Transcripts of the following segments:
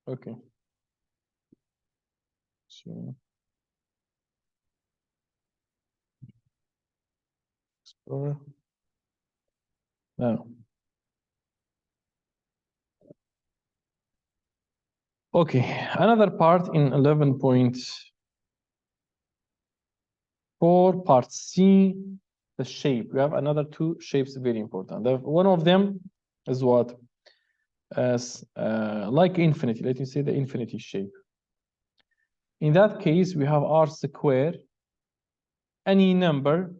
Okay. So Explorer. No. Okay, another part in 11.4 part C, the shape. We have another two shapes very important. One of them is what? As like infinity. Let me say the infinity shape. In that case, we have r square, any number,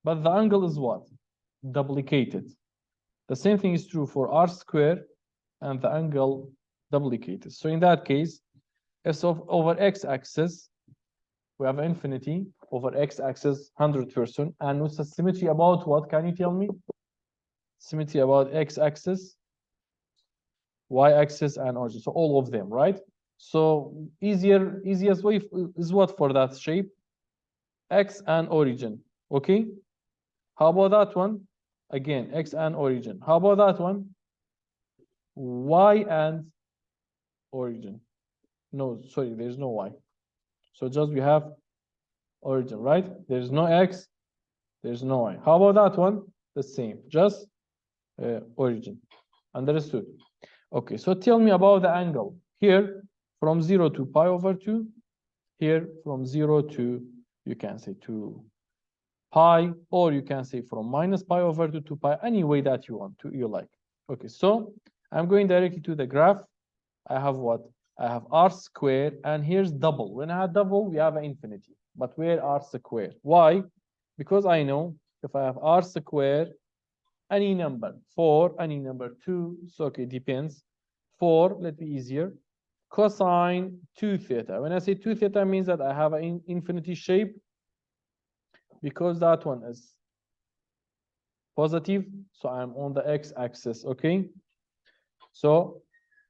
but the angle is what? Duplicated. The same thing is true for r square and the angle duplicated. So in that case, s of over x-axis, we have infinity over x-axis 100%, and with a symmetry about what? Can you tell me? Symmetry about x-axis, y-axis, and origin. So all of them, right? So easiest way is what for that shape? X and origin. Okay. How about that one? Again, x and origin. How about that one? Y and origin. No, sorry, there's no y. So just we have origin, right? There's no x, there's no y. How about that one? The same, just origin. Understood? Okay, so tell me about the angle. Here, from 0 to pi over 2. Here, from 0 to, you can say, to pi, or you can say from minus pi over 2 to pi, any way that you want to, you like. Okay, so I'm going directly to the graph. I have what? I have r squared, and here's double. When I have double, we have an infinity. But where r squared? Why? Because I know if I have r squared, any number, 4, any number 2, so okay, depends. 4, let me easier. Cosine 2 theta. When I say 2 theta, means that I have an infinity shape, because that one is positive, so I'm on the x-axis, okay? So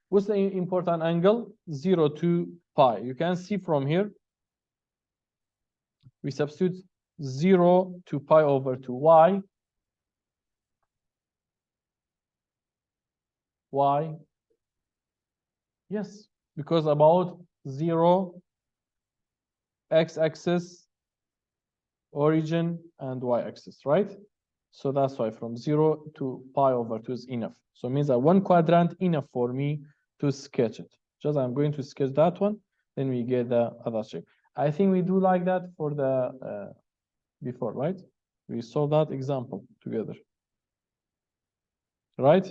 what's the important angle? 0 to pi. You can see from here, we substitute 0 to pi over 2. Why? Why? Yes, because about 0, x-axis, origin, and y-axis, right? So that's why from 0 to pi over 2 is enough. So it means that one quadrant enough for me to sketch it. Just I'm going to sketch that one, then we get the other shape. I think we do like that for the before, right? We solved that example together. Right?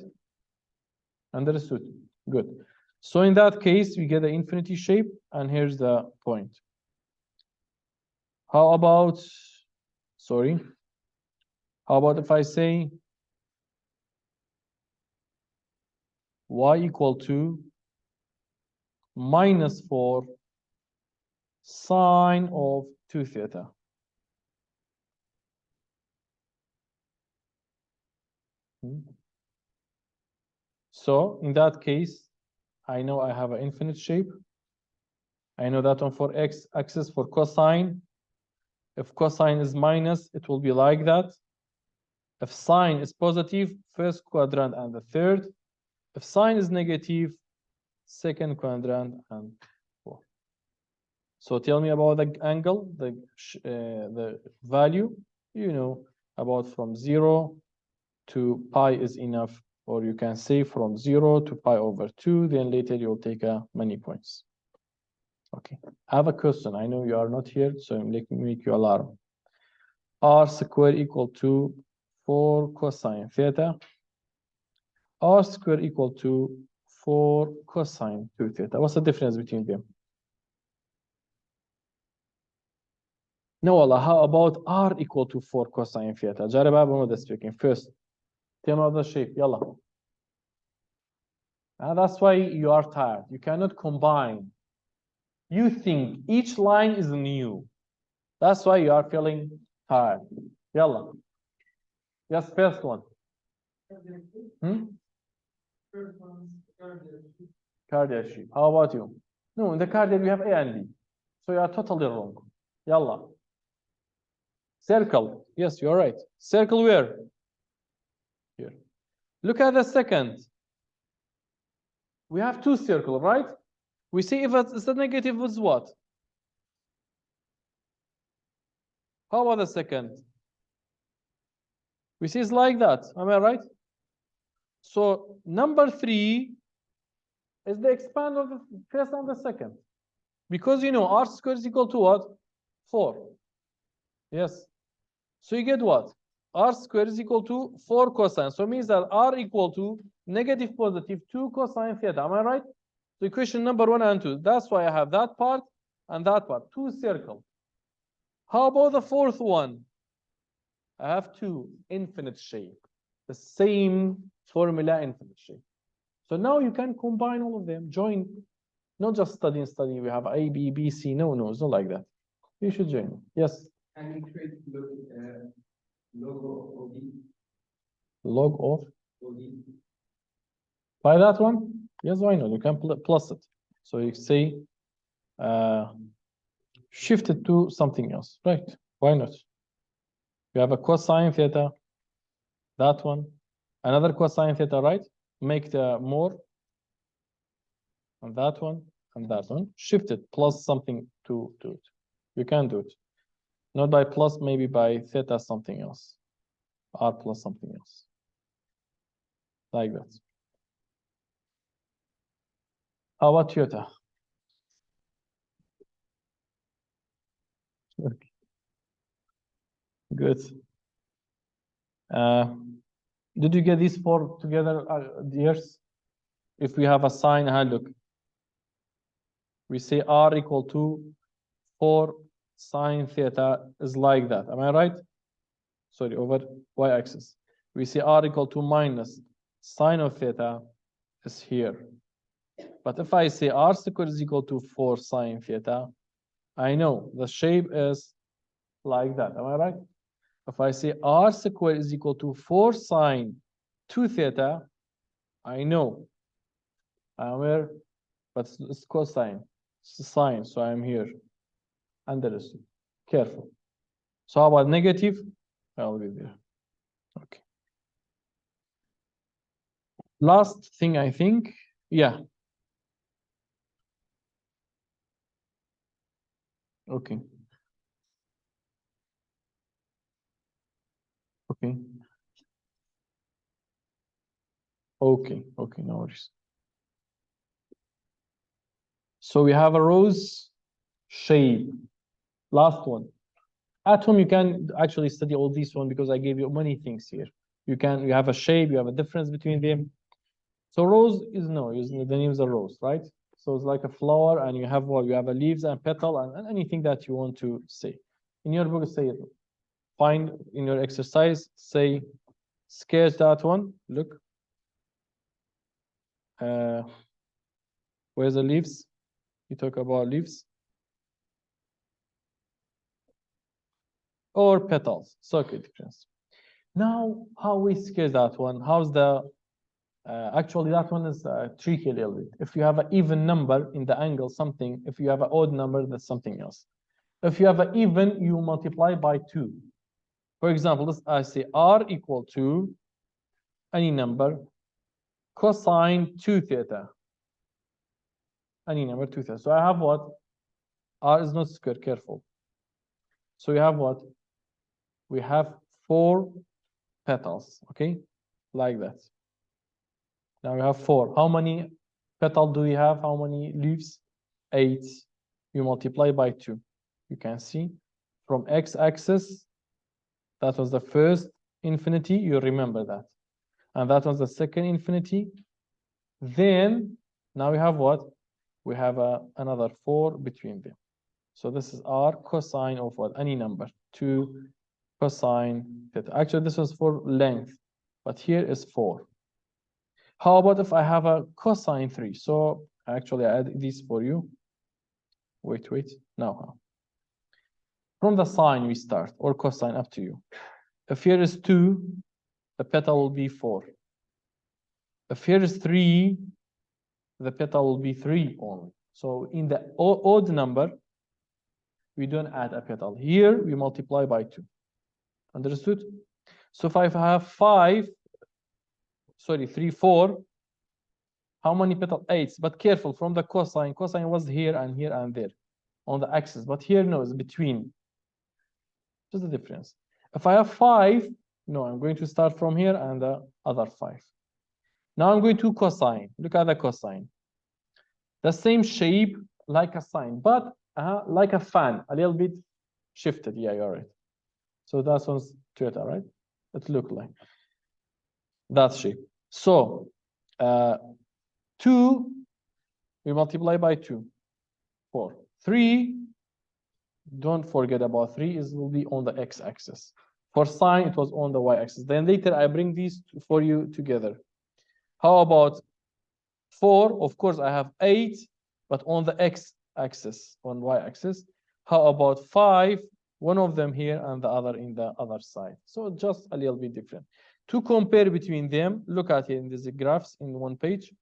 Understood. Good. So in that case, we get the infinity shape, and here's the point. How about, sorry, how about if I say y equal to minus 4 sine of 2 theta? So in that case, I know I have an infinite shape. I know that one for x-axis for cosine. If cosine is minus, it will be like that. If sine is positive, first quadrant and the third. If sine is negative, second quadrant and fourth. So tell me about the angle, the value. You know about from 0 to pi is enough, or you can say from 0 to pi over 2. Then later you'll take many points. Okay, I have a question. I know you are not here, so I'm making you alarm. R square equal to 4 cosine theta. R square equal to 4 cosine 2 theta. What's the difference between them? No, Allah, how about R equal to 4 cosine theta? جرب أبغى speaking first. Tell me the shape. Yalla. That's why you are tired. You cannot combine. You think each line is new. That's why you are feeling tired. Yalla. Yes, first one. Cardiac shape. How about you? No, in the cardiac we have A and B. So you are totally wrong. Yalla. Circle. Yes, you are right. Circle where? Here. Look at the second. We have two circles, right? We see if it's the negative is what? How about the second? We see it's like that. Am I right? So number 3 is the expand of the first and the second. Because you know r squared is equal to what? 4. Yes. So you get what? R squared is equal to 4 cosine. So it means that r equal to negative positive 2 cosine theta. Am I right? So equation number 1 and 2. That's why I have that part and that part. 2 circles. How about the fourth one? I have 2 infinite shape. The same formula, infinite shape. So now you can combine all of them. Join. Not just study and study. We have A, B, B, C. No, it's not like that. You should join. Yes. Can you create log of OD? Log of? OD. By that one? Yes, why not? You can plus it. So you say shift it to something else. Right. Why not? You have a cosine theta. That one. Another cosine theta, right? Make the more. And that one. And that one. Shift it. Plus something to it. You can do it. Not by plus, maybe by theta something else. R plus something else. Like that. How about theta? Okay. Good. Did you get these 4 together, dears? If we have a sign, look. We say r equal to 4 sine theta is like that. Am I right? Sorry, over y-axis. We see r equal to minus sine of theta is here. But if I say r squared is equal to 4 sine theta, I know the shape is like that. Am I right? If I say r squared is equal to 4 sine 2 theta, I know I'm where, but it's cosine, it's sine, so I'm here. Understood. Careful. So how about negative? I'll be there. Okay. Last thing, I think, yeah. Okay. Okay. Okay. Okay. No worries. So we have a rose shape. Last one. At home, you can actually study all these one because I gave you many things here. You have a shape, you have a difference between them. So rose is the name is a rose, right? So it's like a flower, and you have what? You have a leaves and petal and anything that you want to say. In your book, say it. Find in your exercise, say, sketch that one. Look. Where's the leaves? You talk about leaves. Or petals. So okay, difference. Now, how we sketch that one? How's the actually, that one is tricky a little bit. If you have an even number in the angle, something. If you have an odd number, that's something else. If you have an even, you multiply by 2. For example, I say r equal to any number cosine 2 theta. Any number 2 theta. So I have what? R is not square, careful. So we have what? We have 4 petals, okay? Like that. Now we have 4. How many petals do we have? How many leaves? 8. You multiply by 2. You can see from x-axis, that was the first infinity. You remember that. And that was the second infinity. Then, now we have what? We have another 4 between them. So this is r cosine of what? Any number. 2 cosine theta. Actually, this was for length, but here is 4. How about if I have a cosine 3? So actually, I add these for you. Wait. Now, from the sine we start, or cosine, up to you. If here is 2, the petal will be 4. If here is 3, the petal will be 3 only. So in the odd number, we don't add a petal. Here, we multiply by 2. Understood? So if I have 3, 4, How many petal? 8. But careful from the cosine. Cosine was here and here and there on the axis. But here, no, it's between. Just the difference. If I have 5, no, I'm going to start from here and the other 5. Now I'm going to cosine. Look at the cosine. The same shape like a sine, but like a fan, a little bit shifted. Yeah, you're right. So that's one's theta, right? It looked like that shape. So 2, we multiply by 2, 4. 3, don't forget about 3, is will be on the x-axis. For sine, it was on the y-axis. Then later I bring these for you together. How about 4? Of course, I have 8, but on the x-axis, on y-axis. How about 5? One of them here and the other in the other side. So just a little bit different. To compare between them, look at it in these graphs in one page.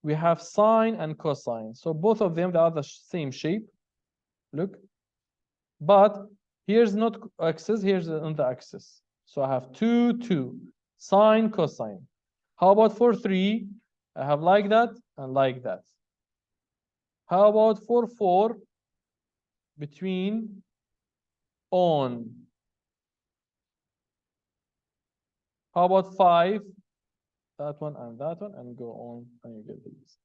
We have sine and cosine. So both of them, they are the same shape. Look. But here's not axis, here's on the axis. So I have 2, 2, sine, cosine. How about for 3? I have like that and like that. How about for 4? Between, on. How about 5? That one, and go on, and you get these.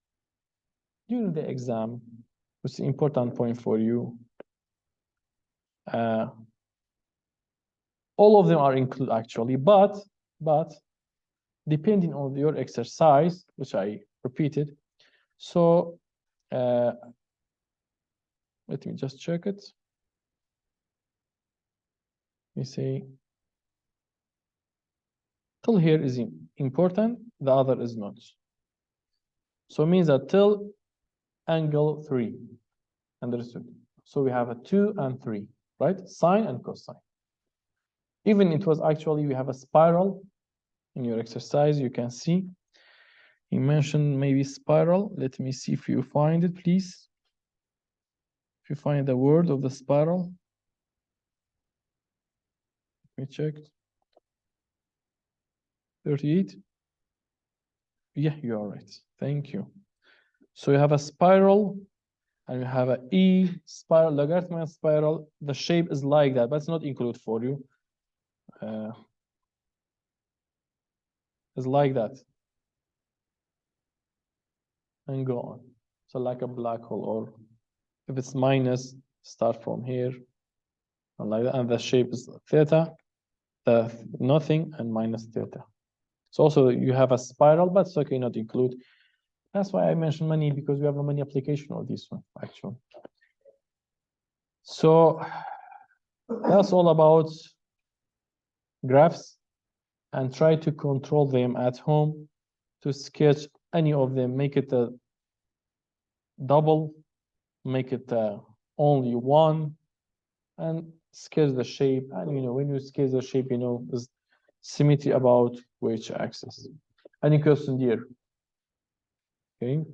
During the exam, it's an important point for you. All of them are included actually, but depending on your exercise, which I repeated. So let me just check it. We say till here is important, the other is not. So it means that till angle 3, understood. So we have a 2 and 3, right? Sine and cosine. Even it was actually, we have a spiral in your exercise, you can see. He mentioned maybe spiral. Let me see if you find it, please. If you find the word of the spiral. Let me check. 38. Yeah, you are right. Thank you. So you have a spiral and you have an E spiral, logarithmic spiral. The shape is like that, but it's not included for you. It's like that. And go on. So like a black hole, or if it's minus, start from here. And like that. And the shape is theta, the nothing, and minus theta. So also you have a spiral, but it's okay not include. That's why I mentioned many, because we have a many application of this one, actually. So that's all about graphs, and try to control them at home to sketch any of them, make it a double, make it only one, and sketch the shape. And you know, when you sketch the shape, you know, is symmetry about which axis. Any question here? Okay.